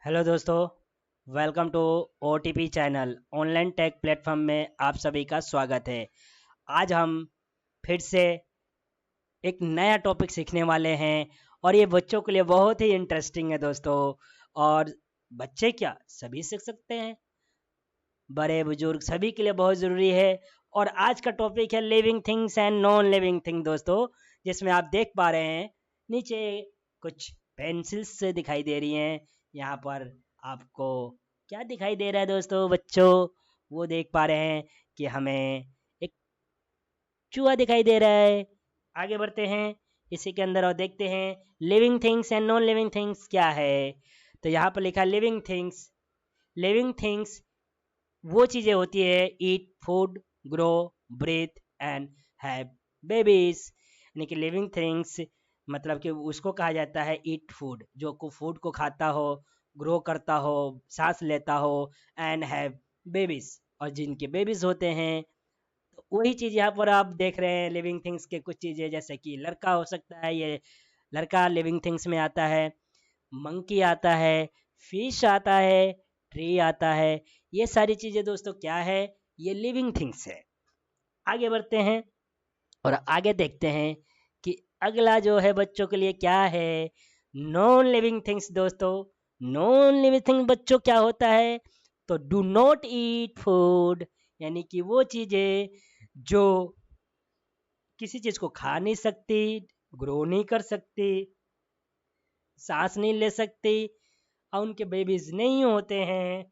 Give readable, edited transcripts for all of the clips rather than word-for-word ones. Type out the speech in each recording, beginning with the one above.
Hello दोस्तों, welcome to OTP channel online tech platform में आप सभी का स्वागत है। आज हम फिर से एक नया टॉपिक सीखने वाले हैं और ये बच्चों के लिए बहुत ही इंटरेस्टिंग है दोस्तों। और बच्चे क्या सभी सीख सकते हैं, बड़े बुजुर्ग सभी के लिए बहुत ज़रूरी है। और आज का टॉपिक है living things and non living thing दोस्तों, जिसमें आप देख पा रहे हैं नीचे कुछ पेंसिल्स से दिखाई दे रही हैं। यहाँ पर आपको क्या दिखाई दे रहा है दोस्तों बच्चों, वो देख पा रहे हैं कि हमें एक चूहा दिखाई दे रहा है। आगे बढ़ते हैं इसी के अंदर और देखते हैं living things and non living things क्या है। तो यहाँ पर लिखा लिविंग थिंग्स। लिविंग थिंग्स वो चीज़ें होती है eat food, grow, breathe and have babies. यानी कि लिविंग थिंग्स मतलब कि उसको कहा जाता है ईट फूड, जो को फूड को खाता हो, ग्रो करता हो, सांस लेता हो, एंड हैव बेबीज और जिनके बेबीज होते हैं। तो वही चीज़ यहाँ पर आप देख रहे हैं लिविंग थिंग्स के कुछ चीज़ें, जैसे कि लड़का हो सकता है, ये लड़का लिविंग थिंग्स में आता है। मंकी आता है, फिश आता है, ट्री आता है। ये सारी चीज़ें दोस्तों क्या है, ये लिविंग थिंग्स है। आगे बढ़ते हैं और आगे देखते हैं कि अगला जो है बच्चों के लिए क्या है, नॉन लिविंग थिंग्स दोस्तों। नॉन लिविंग थिंग बच्चों क्या होता है, तो डू नॉट ईट फूड, यानी कि वो चीज़ें जो किसी चीज़ को खा नहीं सकती, ग्रो नहीं कर सकती, सांस नहीं ले सकती और उनके बेबीज नहीं होते हैं।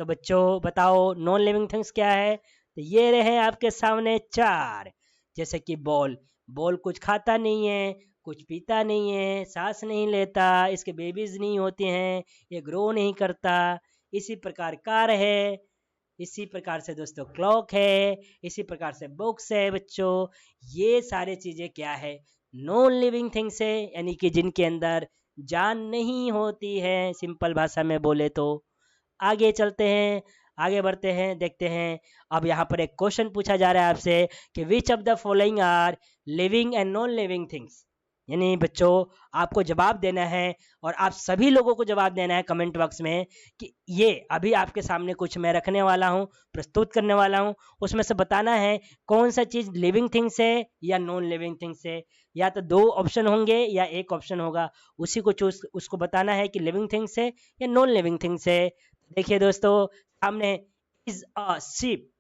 तो बच्चों बताओ नॉन लिविंग थिंग्स क्या है। तो ये रहे आपके सामने चार। जैसे कि बॉल, बॉल कुछ खाता नहीं है, कुछ पीता नहीं है, सांस नहीं लेता, इसके बेबीज नहीं होते हैं, ये ग्रो नहीं करता। इसी प्रकार कार है, इसी प्रकार से दोस्तों क्लॉक है, इसी प्रकार से बुक्स है बच्चों। ये सारे चीज़ें क्या है, नॉन लिविंग थिंग्स है, यानी कि जिनके अंदर जान नहीं होती है, सिंपल भाषा में बोले तो। आगे चलते हैं, आगे बढ़ते हैं, देखते हैं। अब यहाँ पर एक क्वेश्चन पूछा जा रहा है आपसे कि which of the following are living and non living things. यानी बच्चों आपको जवाब देना है और आप सभी लोगों को जवाब देना है कमेंट बॉक्स में कि ये अभी आपके सामने कुछ मैं रखने वाला हूँ, प्रस्तुत करने वाला हूँ, उसमें से बताना है कौन सा चीज़ लिविंग थिंग्स है या नॉन लिविंग थिंग्स है। या तो दो ऑप्शन होंगे या एक ऑप्शन होगा, उसी को चूज उसको बताना है कि लिविंग थिंग्स है या नॉन लिविंग थिंग्स है। देखिए दोस्तों सामने इज अ शिप,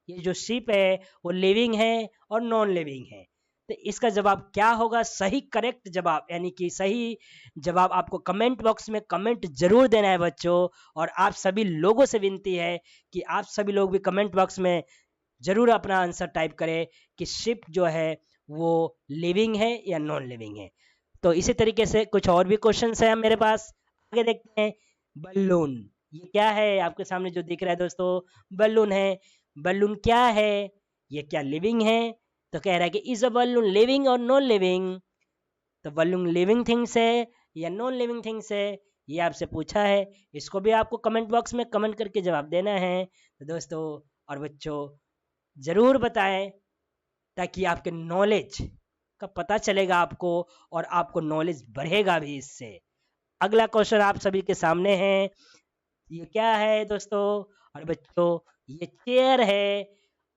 ये जो शिप है वो लिविंग है और नॉन लिविंग है। तो इसका जवाब क्या होगा, सही करेक्ट जवाब, यानी कि सही जवाब आपको कमेंट बॉक्स में कमेंट जरूर देना है बच्चों। और आप सभी लोगों से विनती है कि आप सभी लोग भी कमेंट बॉक्स में जरूर अपना आंसर टाइप करें कि शिप जो है वो लिविंग है या नॉन लिविंग है। तो इसी तरीके से कुछ और भी क्वेश्चन है मेरे पास। आगे देखते हैं बलून। ये क्या है आपके सामने जो दिख रहा है दोस्तों, बलून है। बलून क्या है, ये क्या लिविंग है। तो कह रहा है कि इज अ बलून लिविंग और नॉन लिविंग। तो बलून लिविंग थिंग्स है या नॉन लिविंग थिंग्स है, ये आपसे पूछा है। इसको भी आपको कमेंट बॉक्स में कमेंट करके जवाब देना है। तो दोस्तों और बच्चों ज़रूर बताएं, ताकि आपके नॉलेज का पता चलेगा आपको और आपको नॉलेज बढ़ेगा भी इससे। अगला क्वेश्चन आप सभी के सामने है, ये क्या है दोस्तों और बच्चों, ये चेयर है।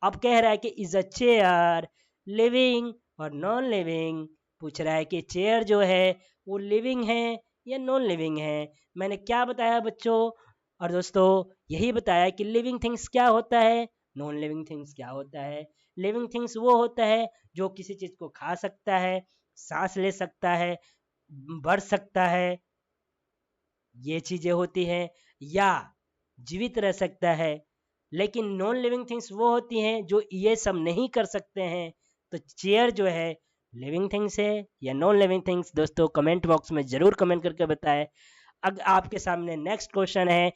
अब कह रहा है कि इज अ चेयर लिविंग और नॉन लिविंग। पूछ रहा है कि चेयर जो है वो लिविंग है या नॉन लिविंग है। मैंने क्या बताया बच्चों और दोस्तों, यही बताया कि लिविंग थिंग्स क्या होता है, नॉन लिविंग थिंग्स क्या होता है। लिविंग थिंग्स वो होता है जो किसी चीज़ को खा सकता है, सांस ले सकता है, बढ़ सकता है, ये चीज़ें होती हैं, या जीवित रह सकता है। लेकिन नॉन लिविंग थिंग्स वो होती हैं जो ये सब नहीं कर सकते हैं। तो चेयर जो है लिविंग थिंग्स है या नॉन लिविंग थिंग्स, दोस्तों कमेंट बॉक्स में ज़रूर कमेंट करके बताएं। अब आपके सामने नेक्स्ट क्वेश्चन है,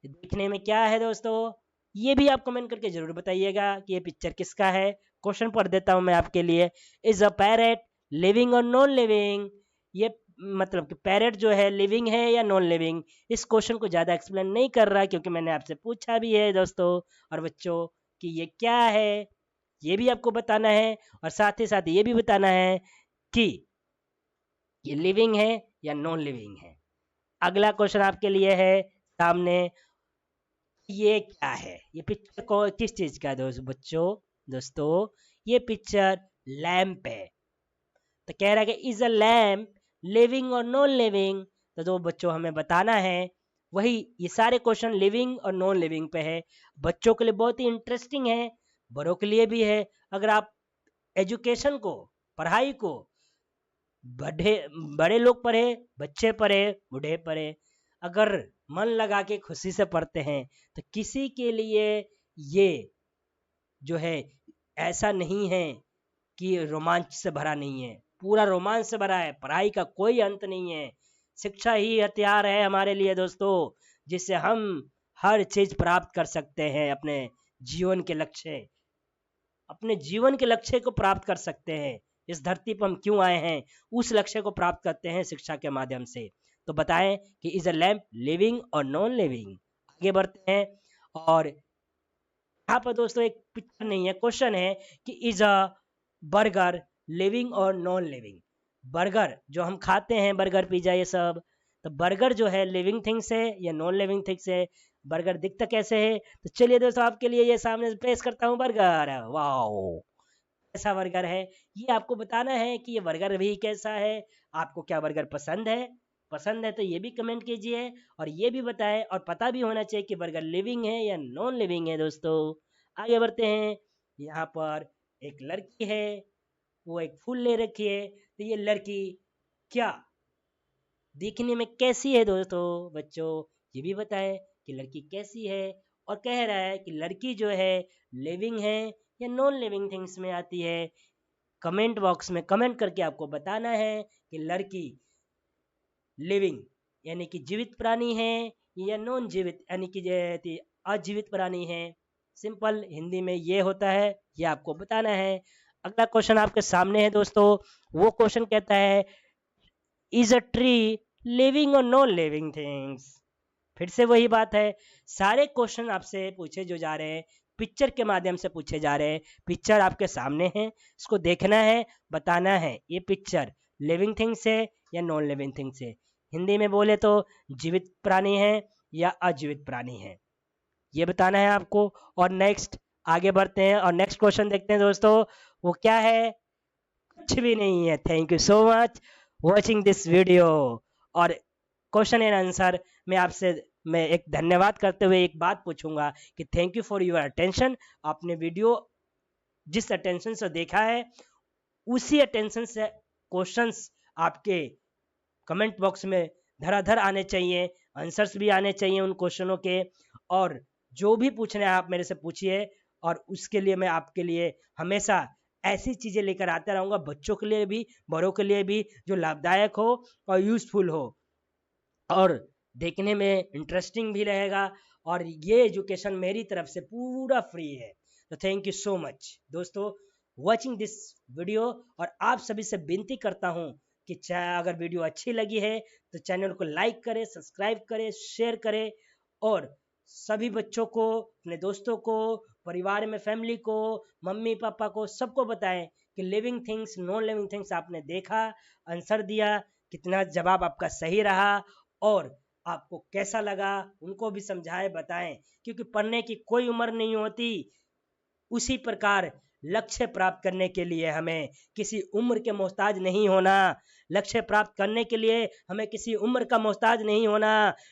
देखने में क्या है दोस्तों, ये भी आप कमेंट करके जरूर बताइएगा कि ये पिक्चर किसका है। क्वेश्चन पढ़ देता हूं मैं आपके लिए। इज अ पैरेट लिविंग और नॉन लिविंग। ये मतलब कि पैरेट जो है लिविंग है या नॉन लिविंग। इस क्वेश्चन को ज़्यादा एक्सप्लेन नहीं कर रहा क्योंकि मैंने आपसे पूछा भी है दोस्तों और बच्चों कि ये क्या है, ये भी आपको बताना है और साथ ही साथ ये भी बताना है कि ये लिविंग है या नॉन लिविंग है। अगला क्वेश्चन आपके लिए है सामने, ये क्या है? ये पिक्चर को किस चीज का है दोस्तों, ये पिक्चर लैंप है। तो कह रहा है कि इज अ लैम्प लिविंग और नॉन लिविंग। तो जो बच्चों हमें बताना है वही, ये सारे क्वेश्चन लिविंग और नॉन लिविंग पे है। बच्चों के लिए बहुत ही इंटरेस्टिंग है, बड़ों के लिए भी है। अगर आप एजुकेशन को, पढ़ाई को बड़े बड़े लोग पढ़े, बच्चे पढ़े, बूढ़े पढ़े, अगर मन लगा के खुशी से पढ़ते हैं तो किसी के लिए ये जो है ऐसा नहीं है कि रोमांच से भरा नहीं है, पूरा रोमांच से भरा है। पढ़ाई का कोई अंत नहीं है। शिक्षा ही हथियार है हमारे लिए दोस्तों, जिससे हम हर चीज प्राप्त कर सकते हैं। जीवन के लक्ष्य अपने जीवन के लक्ष्य को प्राप्त कर सकते हैं। इस धरती पर हम क्यों आए हैं, उस लक्ष्य को प्राप्त करते हैं शिक्षा के माध्यम से। तो बताएं कि इज अ लैम्प लिविंग और नॉन लिविंग। आगे बढ़ते हैं। और यहाँ पर दोस्तों एक पिक्चर नहीं है, क्वेश्चन है कि इज अ बर्गर लिविंग और नॉन लिविंग। बर्गर जो हम खाते हैं, बर्गर पिज्जा ये सब, तो बर्गर जो है लिविंग थिंग्स है या नॉन लिविंग थिंग्स है? बर्गर दिखता कैसे है? तो चलिए दोस्तों आपके लिए ये सामने पेश करता हूँ बर्गर। वाओ, कैसा बर्गर है ये आपको बताना है कि ये बर्गर भी कैसा है। आपको क्या बर्गर पसंद है तो ये भी कमेंट कीजिए, और ये भी बताएं, और पता भी होना चाहिए कि बर्गर लिविंग है या नॉन लिविंग है दोस्तों। आगे बढ़ते हैं। यहाँ पर एक लड़की है, वो एक फूल ले रखी है। तो ये लड़की क्या दिखने में कैसी है दोस्तों? बच्चों ये भी बताएं कि लड़की कैसी है। और कह रहा है कि लड़की जो है लिविंग है या नॉन लिविंग थिंग्स में आती है। कमेंट बॉक्स में कमेंट करके आपको बताना है कि लड़की लिविंग यानी कि जीवित प्राणी है या नॉन जीवित यानी कि अजीवित प्राणी है। सिंपल हिंदी में ये होता है, ये आपको बताना है। अगला क्वेश्चन आपके सामने है दोस्तों। वो क्वेश्चन कहता है इज अ ट्री लिविंग और नॉन लिविंग थिंग्स। फिर से वही बात है, सारे क्वेश्चन आपसे पूछे जो जा रहे हैं पिक्चर के माध्यम से पूछे जा रहे हैं। पिक्चर आपके सामने है, इसको देखना है, बताना है ये पिक्चर लिविंग थिंग्स है या नॉन लिविंग थिंग्स है। हिंदी में बोले तो जीवित प्राणी है या अजीवित प्राणी है, ये बताना है आपको। और नेक्स्ट आगे बढ़ते हैं और नेक्स्ट क्वेश्चन देखते हैं दोस्तों। वो क्या है? कुछ भी नहीं है। Thank you so much watching this video. और क्वेश्चन एंड आंसर में आपसे मैं एक धन्यवाद करते हुए एक बात पूछूंगा कि thank you for your attention. आपने वीडियो जिस अटेंशन से देखा है उसी अटेंशन से क्वेश्चंस आपके कमेंट बॉक्स में धड़ाधड़ आने चाहिए, आंसर्स भी आने चाहिए उन क्वेश्चनों के। और जो भी पूछना है आप मेरे से पूछिए, और उसके लिए मैं आपके लिए हमेशा ऐसी चीज़ें लेकर आता रहूँगा, बच्चों के लिए भी बड़ों के लिए भी, जो लाभदायक हो और यूज़फुल हो और देखने में इंटरेस्टिंग भी रहेगा। और ये एजुकेशन मेरी तरफ से पूरा फ्री है। तो थैंक यू सो मच दोस्तों वॉचिंग दिस वीडियो। और आप सभी से विनती करता हूँ कि अगर वीडियो अच्छी लगी है तो चैनल को लाइक करें, सब्सक्राइब करें, शेयर करें, और सभी बच्चों को, अपने दोस्तों को, परिवार में फैमिली को, मम्मी पापा को, सबको बताएं कि living things non living things आपने देखा, आंसर दिया, कितना जवाब आपका सही रहा और आपको कैसा लगा उनको भी समझाएं, बताएं। क्योंकि पढ़ने की कोई उम्र नहीं होती। उसी प्रकार लक्ष्य प्राप्त करने के लिए हमें किसी उम्र के मोहताज नहीं होना। लक्ष्य प्राप्त करने के लिए हमें किसी उम्र का मोहताज नहीं होना।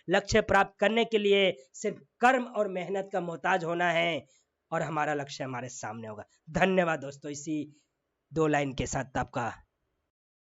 लक्ष्य प्राप्त करने के लिए सिर्फ कर्म और मेहनत का मोहताज होना है, और हमारा लक्ष्य हमारे सामने होगा। धन्यवाद दोस्तों, इसी 2 लाइन के साथ आपका